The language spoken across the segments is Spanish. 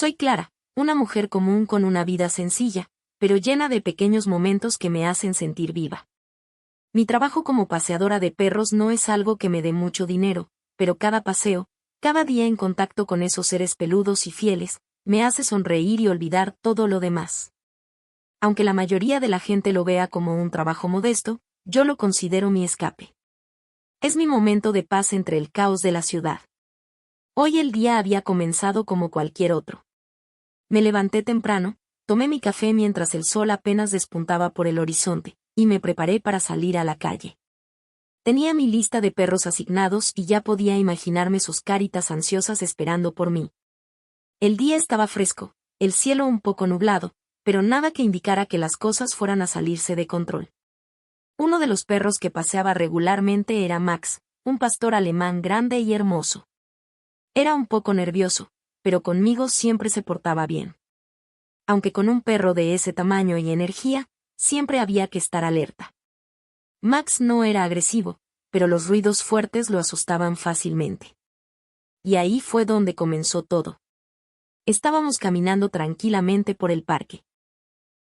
Soy Clara, una mujer común con una vida sencilla, pero llena de pequeños momentos que me hacen sentir viva. Mi trabajo como paseadora de perros no es algo que me dé mucho dinero, pero cada paseo, cada día en contacto con esos seres peludos y fieles, me hace sonreír y olvidar todo lo demás. Aunque la mayoría de la gente lo vea como un trabajo modesto, yo lo considero mi escape. Es mi momento de paz entre el caos de la ciudad. Hoy el día había comenzado como cualquier otro. Me levanté temprano, tomé mi café mientras el sol apenas despuntaba por el horizonte, y me preparé para salir a la calle. Tenía mi lista de perros asignados y ya podía imaginarme sus caritas ansiosas esperando por mí. El día estaba fresco, el cielo un poco nublado, pero nada que indicara que las cosas fueran a salirse de control. Uno de los perros que paseaba regularmente era Max, un pastor alemán grande y hermoso. Era un poco nervioso, pero conmigo siempre se portaba bien. Aunque con un perro de ese tamaño y energía, siempre había que estar alerta. Max no era agresivo, pero los ruidos fuertes lo asustaban fácilmente. Y ahí fue donde comenzó todo. Estábamos caminando tranquilamente por el parque.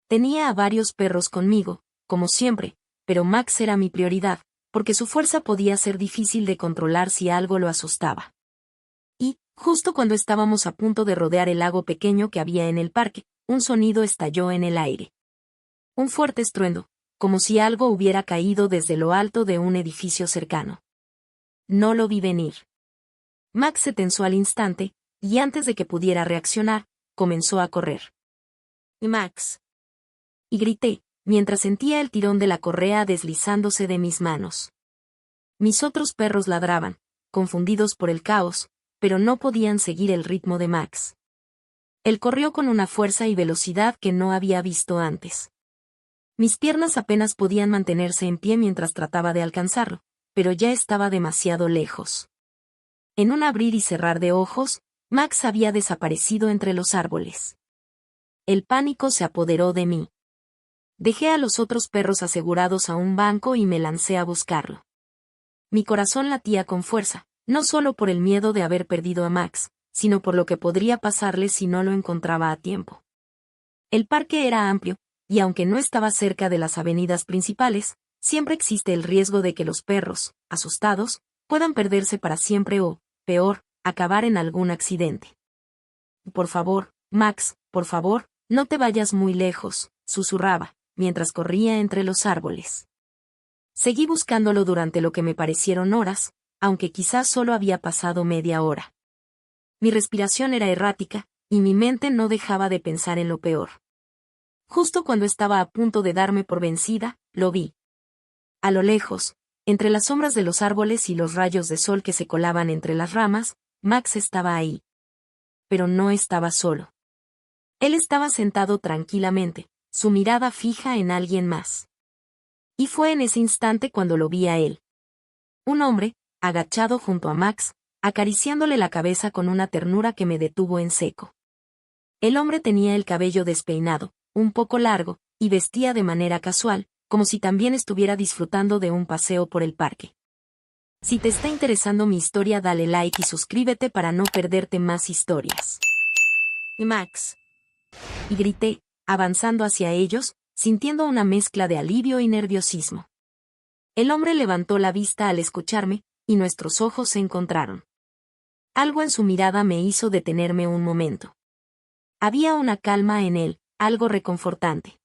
Tenía a varios perros conmigo, como siempre, pero Max era mi prioridad, porque su fuerza podía ser difícil de controlar si algo lo asustaba. Y, justo cuando estábamos a punto de rodear el lago pequeño que había en el parque, un sonido estalló en el aire. Un fuerte estruendo, como si algo hubiera caído desde lo alto de un edificio cercano. No lo vi venir. Max se tensó al instante, y antes de que pudiera reaccionar, comenzó a correr. «Max», y grité, mientras sentía el tirón de la correa deslizándose de mis manos. Mis otros perros ladraban, confundidos por el caos, pero no podían seguir el ritmo de Max. Él corrió con una fuerza y velocidad que no había visto antes. Mis piernas apenas podían mantenerse en pie mientras trataba de alcanzarlo, pero ya estaba demasiado lejos. En un abrir y cerrar de ojos, Max había desaparecido entre los árboles. El pánico se apoderó de mí. Dejé a los otros perros asegurados a un banco y me lancé a buscarlo. Mi corazón latía con fuerza, no solo por el miedo de haber perdido a Max, sino por lo que podría pasarle si no lo encontraba a tiempo. El parque era amplio, y aunque no estaba cerca de las avenidas principales, siempre existe el riesgo de que los perros, asustados, puedan perderse para siempre o, peor, acabar en algún accidente. «Por favor, Max, por favor, no te vayas muy lejos», susurraba, mientras corría entre los árboles. Seguí buscándolo durante lo que me parecieron horas, aunque quizás solo había pasado media hora. Mi respiración era errática, y mi mente no dejaba de pensar en lo peor. Justo cuando estaba a punto de darme por vencida, lo vi. A lo lejos, entre las sombras de los árboles y los rayos de sol que se colaban entre las ramas, Max estaba ahí. Pero no estaba solo. Él estaba sentado tranquilamente, su mirada fija en alguien más. Y fue en ese instante cuando lo vi a él. Un hombre, agachado junto a Max, acariciándole la cabeza con una ternura que me detuvo en seco. El hombre tenía el cabello despeinado, un poco largo, y vestía de manera casual, como si también estuviera disfrutando de un paseo por el parque. Si te está interesando mi historia, dale like y suscríbete para no perderte más historias. «Max», y grité, avanzando hacia ellos, sintiendo una mezcla de alivio y nerviosismo. El hombre levantó la vista al escucharme, y nuestros ojos se encontraron. Algo en su mirada me hizo detenerme un momento. Había una calma en él, algo reconfortante.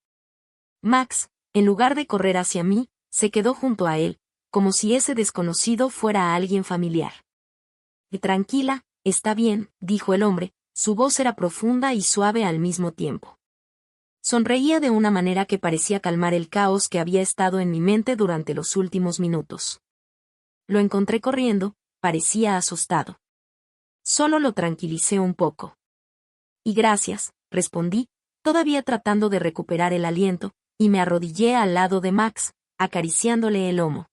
Max, en lugar de correr hacia mí, se quedó junto a él, como si ese desconocido fuera alguien familiar. «Tranquila, está bien», dijo el hombre, su voz era profunda y suave al mismo tiempo. Sonreía de una manera que parecía calmar el caos que había estado en mi mente durante los últimos minutos. Lo encontré corriendo, parecía asustado. Solo lo tranquilicé un poco. «Y gracias», respondí, todavía tratando de recuperar el aliento, y me arrodillé al lado de Max, acariciándole el lomo.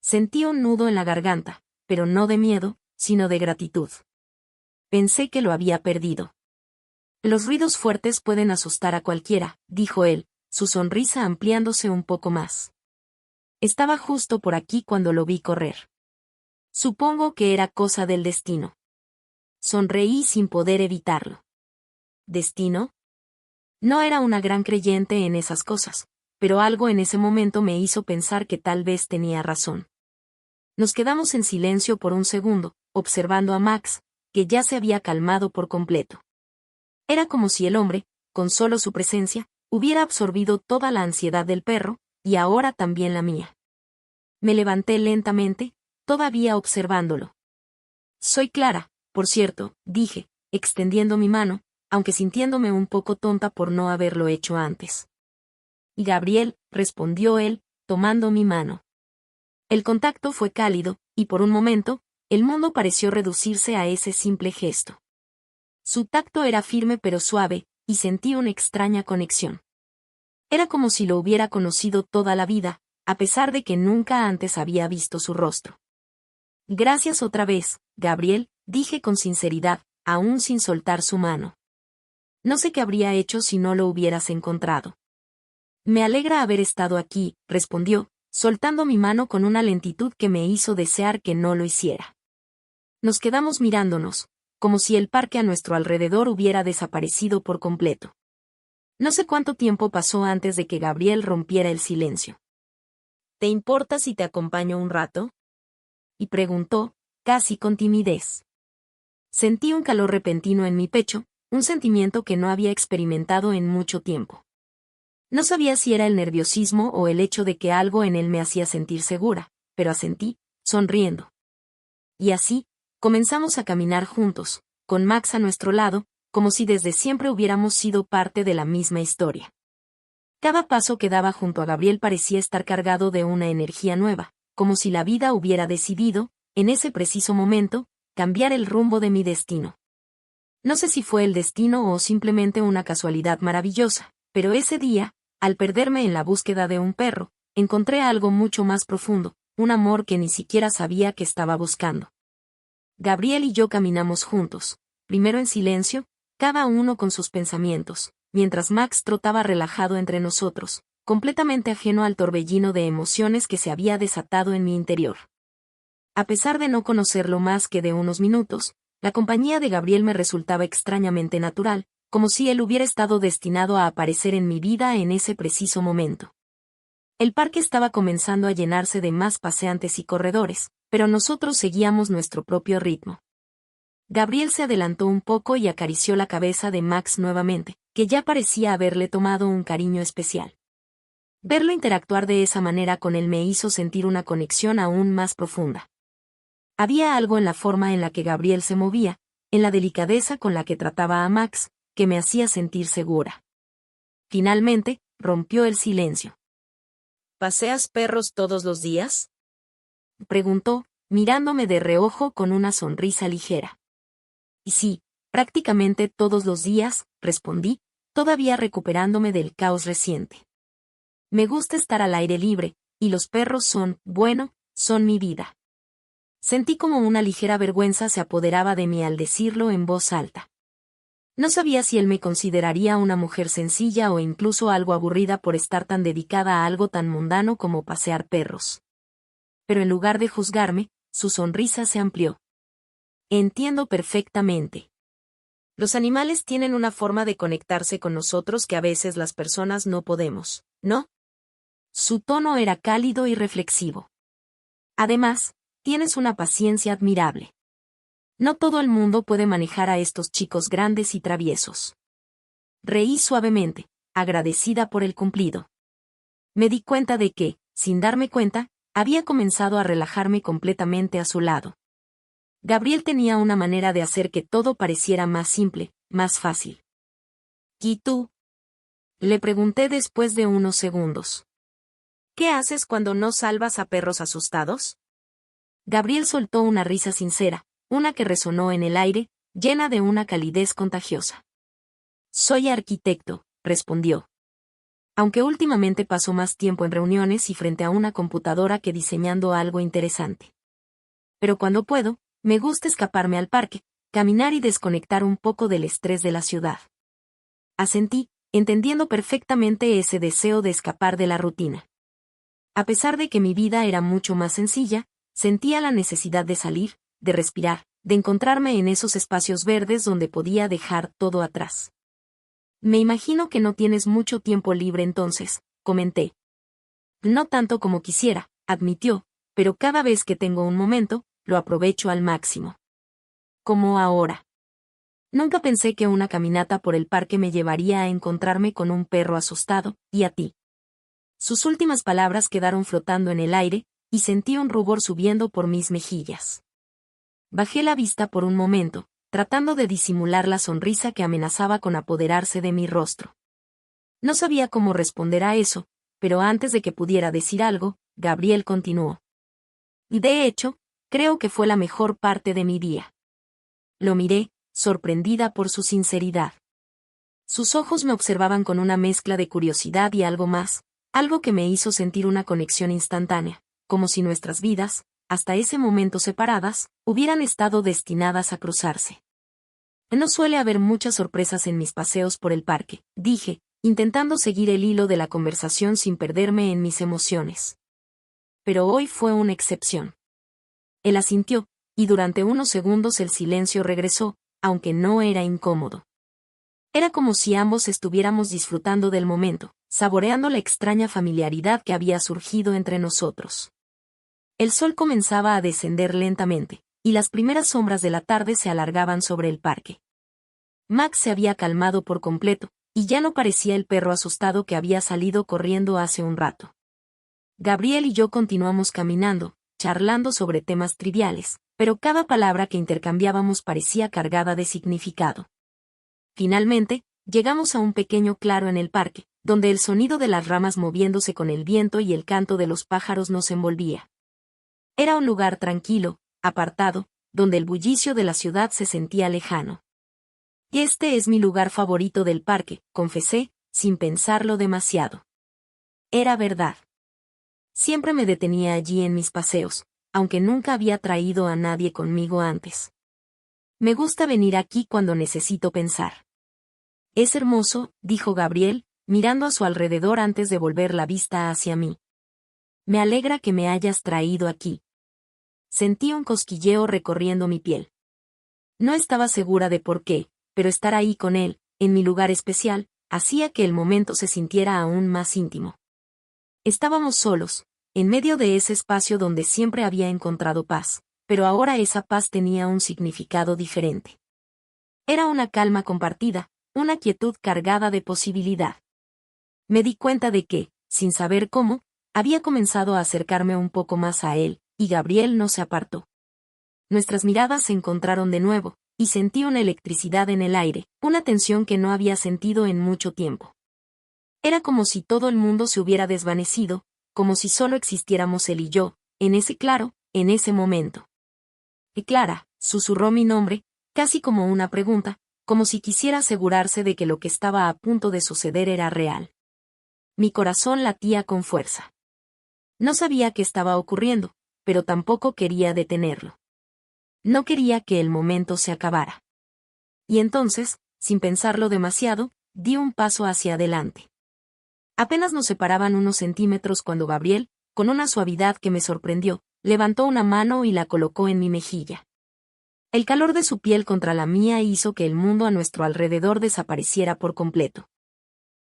Sentí un nudo en la garganta, pero no de miedo, sino de gratitud. Pensé que lo había perdido. «Los ruidos fuertes pueden asustar a cualquiera», dijo él, su sonrisa ampliándose un poco más. Estaba justo por aquí cuando lo vi correr. Supongo que era cosa del destino. Sonreí sin poder evitarlo. ¿Destino? No era una gran creyente en esas cosas, pero algo en ese momento me hizo pensar que tal vez tenía razón. Nos quedamos en silencio por un segundo, observando a Max, que ya se había calmado por completo. Era como si el hombre, con solo su presencia, hubiera absorbido toda la ansiedad del perro, y ahora también la mía. Me levanté lentamente, todavía observándolo. Soy Clara, por cierto, dije, extendiendo mi mano, aunque sintiéndome un poco tonta por no haberlo hecho antes. Y Gabriel, respondió él, tomando mi mano. El contacto fue cálido, y por un momento, el mundo pareció reducirse a ese simple gesto. Su tacto era firme pero suave, y sentí una extraña conexión. Era como si lo hubiera conocido toda la vida, a pesar de que nunca antes había visto su rostro. Gracias otra vez, Gabriel, dije con sinceridad, aún sin soltar su mano. No sé qué habría hecho si no lo hubieras encontrado. Me alegra haber estado aquí, respondió, soltando mi mano con una lentitud que me hizo desear que no lo hiciera. Nos quedamos mirándonos, como si el parque a nuestro alrededor hubiera desaparecido por completo. No sé cuánto tiempo pasó antes de que Gabriel rompiera el silencio. ¿Te importa si te acompaño un rato? Y preguntó, casi con timidez. Sentí un calor repentino en mi pecho, un sentimiento que no había experimentado en mucho tiempo. No sabía si era el nerviosismo o el hecho de que algo en él me hacía sentir segura, pero asentí, sonriendo. Y así, comenzamos a caminar juntos, con Max a nuestro lado, como si desde siempre hubiéramos sido parte de la misma historia. Cada paso que daba junto a Gabriel parecía estar cargado de una energía nueva, como si la vida hubiera decidido, en ese preciso momento, cambiar el rumbo de mi destino. No sé si fue el destino o simplemente una casualidad maravillosa, pero ese día, al perderme en la búsqueda de un perro, encontré algo mucho más profundo, un amor que ni siquiera sabía que estaba buscando. Gabriel y yo caminamos juntos, primero en silencio, cada uno con sus pensamientos, mientras Max trotaba relajado entre nosotros, completamente ajeno al torbellino de emociones que se había desatado en mi interior. A pesar de no conocerlo más que de unos minutos, la compañía de Gabriel me resultaba extrañamente natural, como si él hubiera estado destinado a aparecer en mi vida en ese preciso momento. El parque estaba comenzando a llenarse de más paseantes y corredores, pero nosotros seguíamos nuestro propio ritmo. Gabriel se adelantó un poco y acarició la cabeza de Max nuevamente, que ya parecía haberle tomado un cariño especial. Verlo interactuar de esa manera con él me hizo sentir una conexión aún más profunda. Había algo en la forma en la que Gabriel se movía, en la delicadeza con la que trataba a Max, que me hacía sentir segura. Finalmente, rompió el silencio. ¿Paseas perros todos los días?, preguntó, mirándome de reojo con una sonrisa ligera. Y sí, prácticamente todos los días, respondí, todavía recuperándome del caos reciente. Me gusta estar al aire libre, y los perros son, bueno, son mi vida. Sentí como una ligera vergüenza se apoderaba de mí al decirlo en voz alta. No sabía si él me consideraría una mujer sencilla o incluso algo aburrida por estar tan dedicada a algo tan mundano como pasear perros. Pero en lugar de juzgarme, su sonrisa se amplió. Entiendo perfectamente. Los animales tienen una forma de conectarse con nosotros que a veces las personas no podemos, ¿no? Su tono era cálido y reflexivo. Además, tienes una paciencia admirable. No todo el mundo puede manejar a estos chicos grandes y traviesos. Reí suavemente, agradecida por el cumplido. Me di cuenta de que, sin darme cuenta, había comenzado a relajarme completamente a su lado. Gabriel tenía una manera de hacer que todo pareciera más simple, más fácil. ¿Y tú?, le pregunté después de unos segundos. ¿Qué haces cuando no salvas a perros asustados? Gabriel soltó una risa sincera, una que resonó en el aire, llena de una calidez contagiosa. Soy arquitecto, respondió. Aunque últimamente paso más tiempo en reuniones y frente a una computadora que diseñando algo interesante. Pero cuando puedo, me gusta escaparme al parque, caminar y desconectar un poco del estrés de la ciudad. Asentí, entendiendo perfectamente ese deseo de escapar de la rutina. A pesar de que mi vida era mucho más sencilla, sentía la necesidad de salir, de respirar, de encontrarme en esos espacios verdes donde podía dejar todo atrás. Me imagino que no tienes mucho tiempo libre entonces, comenté. No tanto como quisiera, admitió, pero cada vez que tengo un momento, lo aprovecho al máximo. Como ahora. Nunca pensé que una caminata por el parque me llevaría a encontrarme con un perro asustado, y a ti. Sus últimas palabras quedaron flotando en el aire, y sentí un rubor subiendo por mis mejillas. Bajé la vista por un momento, tratando de disimular la sonrisa que amenazaba con apoderarse de mi rostro. No sabía cómo responder a eso, pero antes de que pudiera decir algo, Gabriel continuó. Y de hecho, creo que fue la mejor parte de mi día. Lo miré, sorprendida por su sinceridad. Sus ojos me observaban con una mezcla de curiosidad y algo más, algo que me hizo sentir una conexión instantánea, como si nuestras vidas, hasta ese momento separadas, hubieran estado destinadas a cruzarse. No suele haber muchas sorpresas en mis paseos por el parque, dije, intentando seguir el hilo de la conversación sin perderme en mis emociones. Pero hoy fue una excepción. Él asintió, y durante unos segundos el silencio regresó, aunque no era incómodo. Era como si ambos estuviéramos disfrutando del momento, saboreando la extraña familiaridad que había surgido entre nosotros. El sol comenzaba a descender lentamente, y las primeras sombras de la tarde se alargaban sobre el parque. Max se había calmado por completo, y ya no parecía el perro asustado que había salido corriendo hace un rato. Gabriel y yo continuamos caminando, charlando sobre temas triviales, pero cada palabra que intercambiábamos parecía cargada de significado. Finalmente, llegamos a un pequeño claro en el parque, donde el sonido de las ramas moviéndose con el viento y el canto de los pájaros nos envolvía. Era un lugar tranquilo, apartado, donde el bullicio de la ciudad se sentía lejano. Este es mi lugar favorito del parque, confesé, sin pensarlo demasiado. Era verdad. Siempre me detenía allí en mis paseos, aunque nunca había traído a nadie conmigo antes. Me gusta venir aquí cuando necesito pensar. Es hermoso, dijo Gabriel, mirando a su alrededor antes de volver la vista hacia mí. Me alegra que me hayas traído aquí. Sentí un cosquilleo recorriendo mi piel. No estaba segura de por qué, pero estar ahí con él, en mi lugar especial, hacía que el momento se sintiera aún más íntimo. Estábamos solos, en medio de ese espacio donde siempre había encontrado paz, pero ahora esa paz tenía un significado diferente. Era una calma compartida, una quietud cargada de posibilidad. Me di cuenta de que, sin saber cómo, había comenzado a acercarme un poco más a él, y Gabriel no se apartó. Nuestras miradas se encontraron de nuevo, y sentí una electricidad en el aire, una tensión que no había sentido en mucho tiempo. Era como si todo el mundo se hubiera desvanecido, como si solo existiéramos él y yo, en ese claro, en ese momento. Y Clara, susurró mi nombre, casi como una pregunta, como si quisiera asegurarse de que lo que estaba a punto de suceder era real. Mi corazón latía con fuerza. No sabía qué estaba ocurriendo, pero tampoco quería detenerlo. No quería que el momento se acabara. Y entonces, sin pensarlo demasiado, di un paso hacia adelante. Apenas nos separaban unos centímetros cuando Gabriel, con una suavidad que me sorprendió, levantó una mano y la colocó en mi mejilla. El calor de su piel contra la mía hizo que el mundo a nuestro alrededor desapareciera por completo.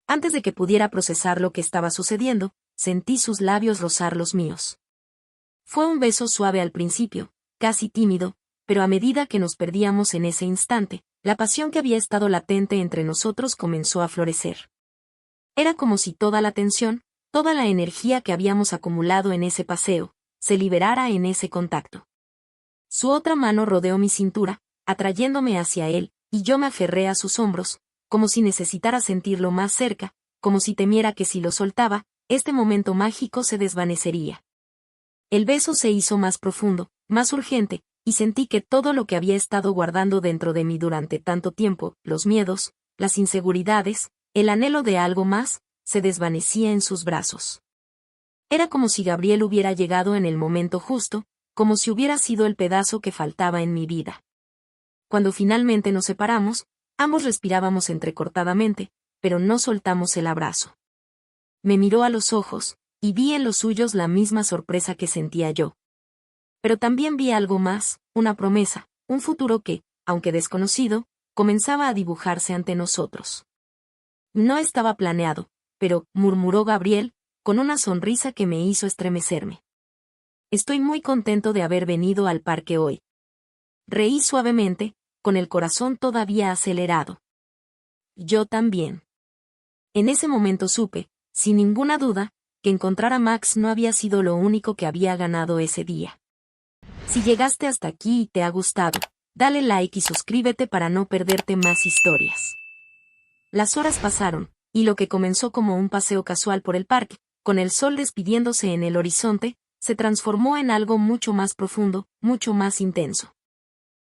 Antes de que pudiera procesar lo que estaba sucediendo, sentí sus labios rozar los míos. Fue un beso suave al principio, casi tímido, pero a medida que nos perdíamos en ese instante, la pasión que había estado latente entre nosotros comenzó a florecer. Era como si toda la tensión, toda la energía que habíamos acumulado en ese paseo, se liberara en ese contacto. Su otra mano rodeó mi cintura, atrayéndome hacia él, y yo me aferré a sus hombros, como si necesitara sentirlo más cerca, como si temiera que si lo soltaba, este momento mágico se desvanecería. El beso se hizo más profundo, más urgente, y sentí que todo lo que había estado guardando dentro de mí durante tanto tiempo, los miedos, las inseguridades, el anhelo de algo más, se desvanecía en sus brazos. Era como si Gabriel hubiera llegado en el momento justo, como si hubiera sido el pedazo que faltaba en mi vida. Cuando finalmente nos separamos, ambos respirábamos entrecortadamente, pero no soltamos el abrazo. Me miró a los ojos, y vi en los suyos la misma sorpresa que sentía yo. Pero también vi algo más, una promesa, un futuro que, aunque desconocido, comenzaba a dibujarse ante nosotros. No estaba planeado, pero, murmuró Gabriel, con una sonrisa que me hizo estremecerme. Estoy muy contento de haber venido al parque hoy. Reí suavemente, con el corazón todavía acelerado. Yo también. En ese momento supe, sin ninguna duda, que encontrar a Max no había sido lo único que había ganado ese día. Si llegaste hasta aquí y te ha gustado, dale like y suscríbete para no perderte más historias. Las horas pasaron, y lo que comenzó como un paseo casual por el parque, con el sol despidiéndose en el horizonte, se transformó en algo mucho más profundo, mucho más intenso.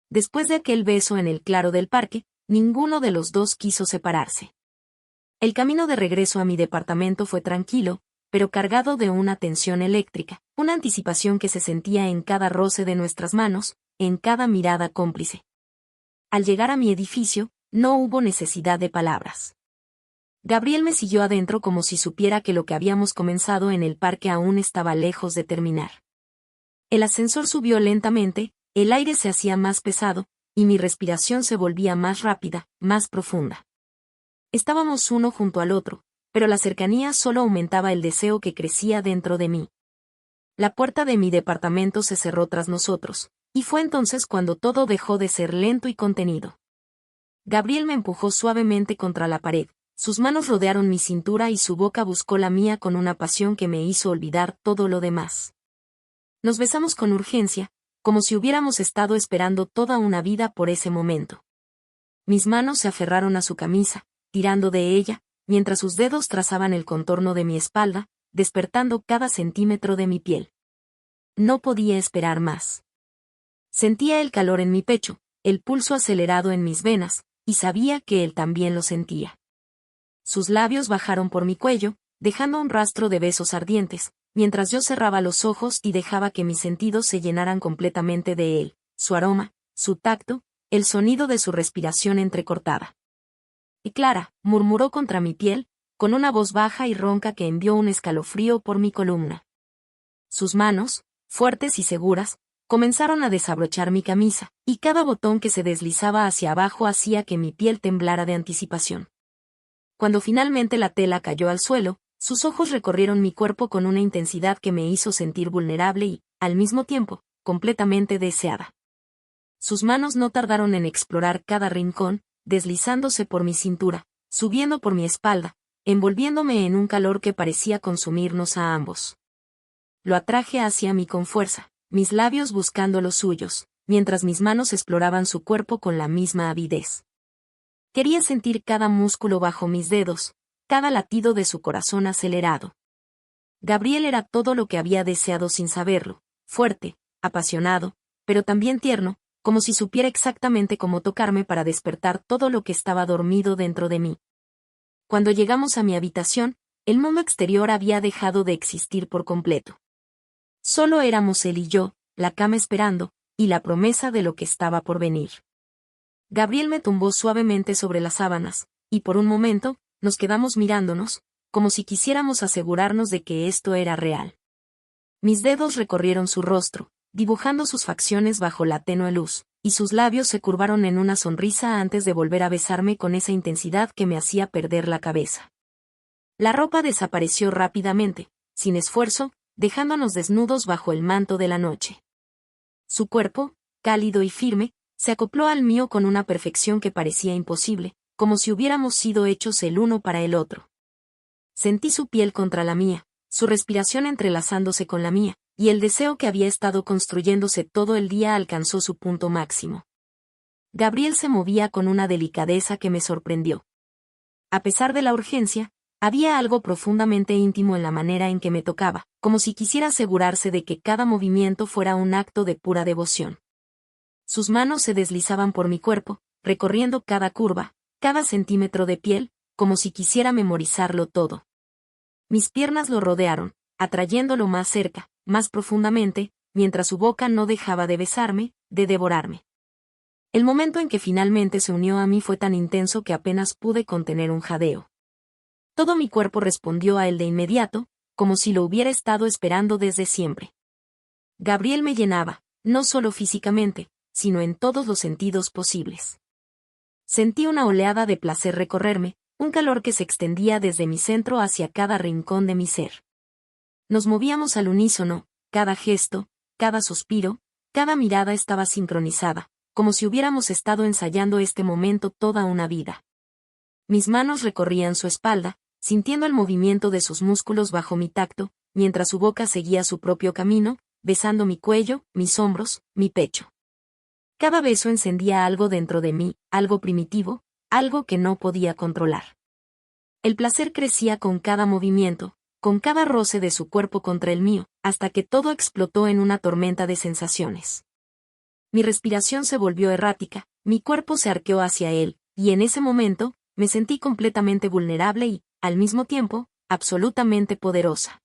Después de aquel beso en el claro del parque, ninguno de los dos quiso separarse. El camino de regreso a mi departamento fue tranquilo, pero cargado de una tensión eléctrica, una anticipación que se sentía en cada roce de nuestras manos, en cada mirada cómplice. Al llegar a mi edificio, no hubo necesidad de palabras. Gabriel me siguió adentro como si supiera que lo que habíamos comenzado en el parque aún estaba lejos de terminar. El ascensor subió lentamente, el aire se hacía más pesado, y mi respiración se volvía más rápida, más profunda. Estábamos uno junto al otro, pero la cercanía solo aumentaba el deseo que crecía dentro de mí. La puerta de mi departamento se cerró tras nosotros, y fue entonces cuando todo dejó de ser lento y contenido. Gabriel me empujó suavemente contra la pared, sus manos rodearon mi cintura y su boca buscó la mía con una pasión que me hizo olvidar todo lo demás. Nos besamos con urgencia, como si hubiéramos estado esperando toda una vida por ese momento. Mis manos se aferraron a su camisa, tirando de ella, mientras sus dedos trazaban el contorno de mi espalda, despertando cada centímetro de mi piel. No podía esperar más. Sentía el calor en mi pecho, el pulso acelerado en mis venas, y sabía que él también lo sentía. Sus labios bajaron por mi cuello, dejando un rastro de besos ardientes, mientras yo cerraba los ojos y dejaba que mis sentidos se llenaran completamente de él, su aroma, su tacto, el sonido de su respiración entrecortada. Y Clara, murmuró contra mi piel, con una voz baja y ronca que envió un escalofrío por mi columna. Sus manos, fuertes y seguras, comenzaron a desabrochar mi camisa, y cada botón que se deslizaba hacia abajo hacía que mi piel temblara de anticipación. Cuando finalmente la tela cayó al suelo, sus ojos recorrieron mi cuerpo con una intensidad que me hizo sentir vulnerable y, al mismo tiempo, completamente deseada. Sus manos no tardaron en explorar cada rincón, deslizándose por mi cintura, subiendo por mi espalda, envolviéndome en un calor que parecía consumirnos a ambos. Lo atraje hacia mí con fuerza, mis labios buscando los suyos, mientras mis manos exploraban su cuerpo con la misma avidez. Quería sentir cada músculo bajo mis dedos, cada latido de su corazón acelerado. Gabriel era todo lo que había deseado sin saberlo, fuerte, apasionado, pero también tierno, como si supiera exactamente cómo tocarme para despertar todo lo que estaba dormido dentro de mí. Cuando llegamos a mi habitación, el mundo exterior había dejado de existir por completo. Solo éramos él y yo, la cama esperando, y la promesa de lo que estaba por venir. Gabriel me tumbó suavemente sobre las sábanas, y por un momento, nos quedamos mirándonos, como si quisiéramos asegurarnos de que esto era real. Mis dedos recorrieron su rostro, dibujando sus facciones bajo la tenue luz, y sus labios se curvaron en una sonrisa antes de volver a besarme con esa intensidad que me hacía perder la cabeza. La ropa desapareció rápidamente, sin esfuerzo, dejándonos desnudos bajo el manto de la noche. Su cuerpo, cálido y firme, se acopló al mío con una perfección que parecía imposible, como si hubiéramos sido hechos el uno para el otro. Sentí su piel contra la mía, su respiración entrelazándose con la mía, y el deseo que había estado construyéndose todo el día alcanzó su punto máximo. Gabriel se movía con una delicadeza que me sorprendió. A pesar de la urgencia, había algo profundamente íntimo en la manera en que me tocaba, como si quisiera asegurarse de que cada movimiento fuera un acto de pura devoción. Sus manos se deslizaban por mi cuerpo, recorriendo cada curva, cada centímetro de piel, como si quisiera memorizarlo todo. Mis piernas lo rodearon, atrayéndolo más cerca, más profundamente, mientras su boca no dejaba de besarme, de devorarme. El momento en que finalmente se unió a mí fue tan intenso que apenas pude contener un jadeo. Todo mi cuerpo respondió a él de inmediato, como si lo hubiera estado esperando desde siempre. Gabriel me llenaba, no solo físicamente, sino en todos los sentidos posibles. Sentí una oleada de placer recorrerme, un calor que se extendía desde mi centro hacia cada rincón de mi ser. Nos movíamos al unísono, cada gesto, cada suspiro, cada mirada estaba sincronizada, como si hubiéramos estado ensayando este momento toda una vida. Mis manos recorrían su espalda, sintiendo el movimiento de sus músculos bajo mi tacto, mientras su boca seguía su propio camino, besando mi cuello, mis hombros, mi pecho. Cada beso encendía algo dentro de mí, algo primitivo, algo que no podía controlar. El placer crecía con cada movimiento, con cada roce de su cuerpo contra el mío, hasta que todo explotó en una tormenta de sensaciones. Mi respiración se volvió errática, mi cuerpo se arqueó hacia él, y en ese momento, me sentí completamente vulnerable y, al mismo tiempo, absolutamente poderosa.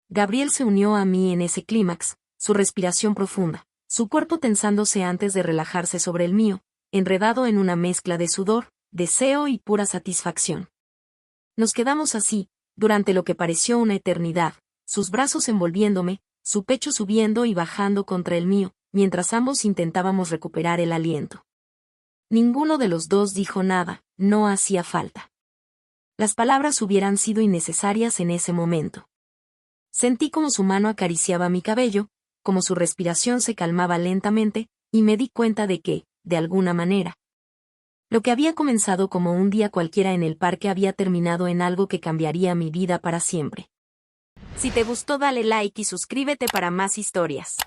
Gabriel se unió a mí en ese clímax, su respiración profunda, su cuerpo tensándose antes de relajarse sobre el mío, enredado en una mezcla de sudor, deseo y pura satisfacción. Nos quedamos así, durante lo que pareció una eternidad, sus brazos envolviéndome, su pecho subiendo y bajando contra el mío, mientras ambos intentábamos recuperar el aliento. Ninguno de los dos dijo nada, no hacía falta. Las palabras hubieran sido innecesarias en ese momento. Sentí como su mano acariciaba mi cabello, como su respiración se calmaba lentamente, y me di cuenta de que, de alguna manera, lo que había comenzado como un día cualquiera en el parque había terminado en algo que cambiaría mi vida para siempre. Si te gustó, dale like y suscríbete para más historias.